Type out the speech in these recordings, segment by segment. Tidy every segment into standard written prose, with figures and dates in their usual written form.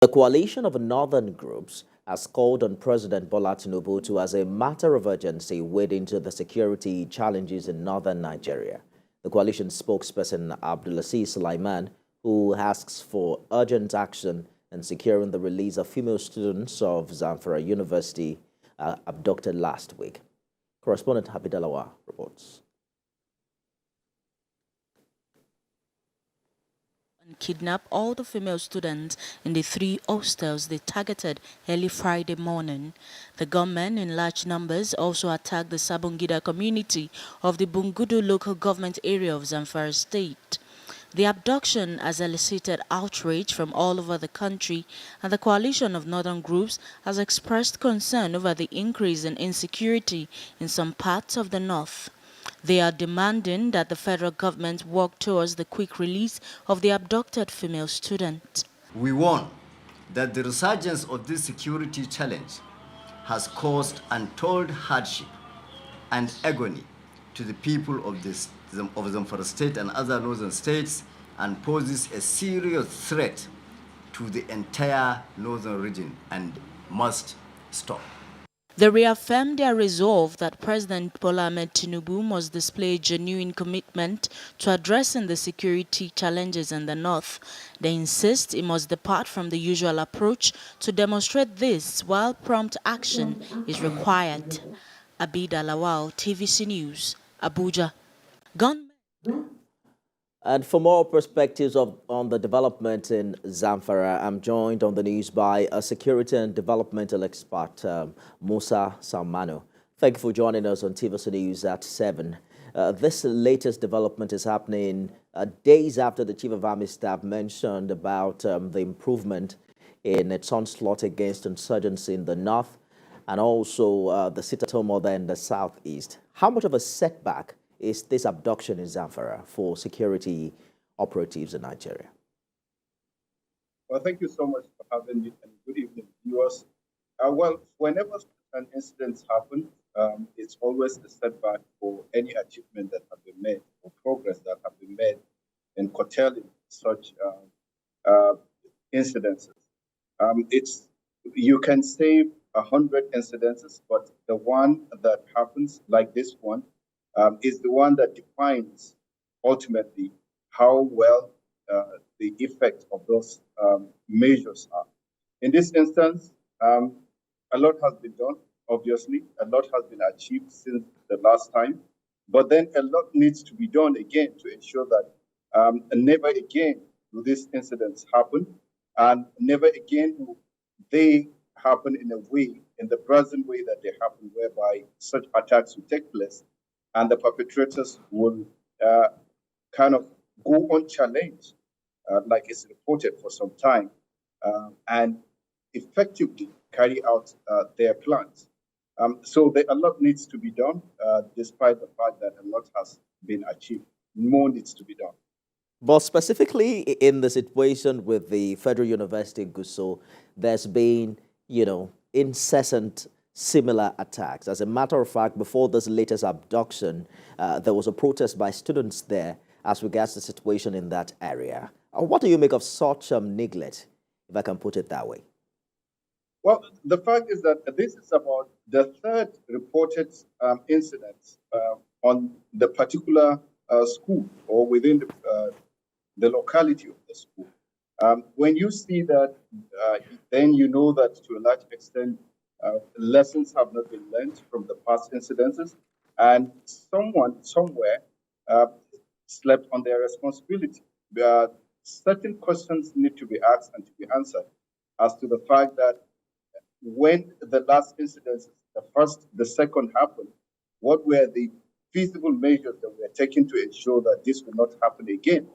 The coalition of northern groups has called on President Bola Tinubu to, as a matter of urgency, wade into the security challenges in northern Nigeria. The coalition spokesperson Abdulaziz Sulaiman, who asks for urgent action in securing the release of female students of Zamfara University abducted last week. Correspondent Habidalawa reports. And kidnap all the female students in the 3 hostels they targeted early Friday morning. The gunmen in large numbers also attacked the Sabongida community of the Bungudu local government area of Zamfara state. The abduction has elicited outrage from all over the country, and the coalition of northern groups has expressed concern over the increase in insecurity in some parts of the north. They are demanding that the federal government work towards the quick release of the abducted female student. We warn that the resurgence of this security challenge has caused untold hardship and agony to the people of Zamfara state and other northern states and poses a serious threat to the entire northern region and must stop. They reaffirmed their resolve that President Bola Ahmed Tinubu must display genuine commitment to addressing the security challenges in the north. They insist he must depart from the usual approach to demonstrate this, while prompt action is required. Abida Lawal, TVC News, Abuja. Gunmen. And for more perspectives on the development in Zamfara, I'm joined on the news by a security and developmental expert, Musa Salmano. Thank you for joining us on TVC News at 7. This latest development is happening days after the Chief of Army Staff mentioned about the improvement in its onslaught against insurgency in the north and also the turmoil there in the southeast. How much of a setback is this abduction in Zamfara for security operatives in Nigeria? Well, thank you so much for having me, and good evening, viewers. Well, whenever an incident happens, it's always a setback for any achievement that have been made or progress that have been made in curtailing such incidences. It's you can save 100 incidences, but the one that happens, like this one, is the one that defines ultimately how well the effect of those measures are. In this instance, a lot has been done, obviously. A lot has been achieved since the last time. But then a lot needs to be done again to ensure that never again will these incidents happen, and never again will they happen in the present way that they happen, whereby such attacks will take place and the perpetrators will kind of go unchallenged, like it's reported for some time, and effectively carry out their plans. So a lot needs to be done, despite the fact that a lot has been achieved. More needs to be done. But specifically in the situation with the Federal University in Gusau, there's been, incessant similar attacks. As a matter of fact, before this latest abduction, there was a protest by students there as regards the situation in that area. What do you make of such neglect, if I can put it that way? Well, the fact is that this is about the third reported incident on the particular school or within the locality of the school. When you see that, then you know that to a large extent, lessons have not been learned from the past incidences, and someone somewhere slept on their responsibility. Certain questions need to be asked and to be answered as to the fact that when the last incidents, the first, the second happened, what were the feasible measures that were taken to ensure that this will not happen again?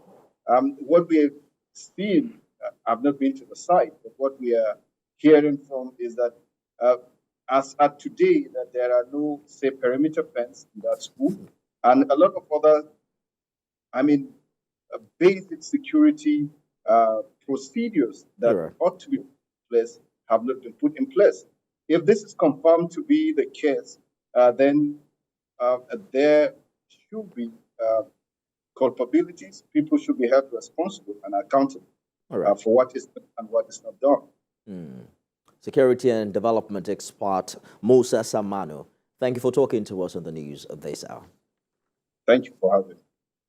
What we have seen, I've not been to the site, but what we are hearing from is that as at today, that there are no, say, perimeter fence in that school, and a lot of other, basic security procedures that ought to be put in place have not been put in place. If this is confirmed to be the case, then there should be culpabilities. People should be held responsible and accountable for what is done and what is not done. Security and development expert Musa Samano, thank you for talking to us on the news of this hour. Thank you for having me.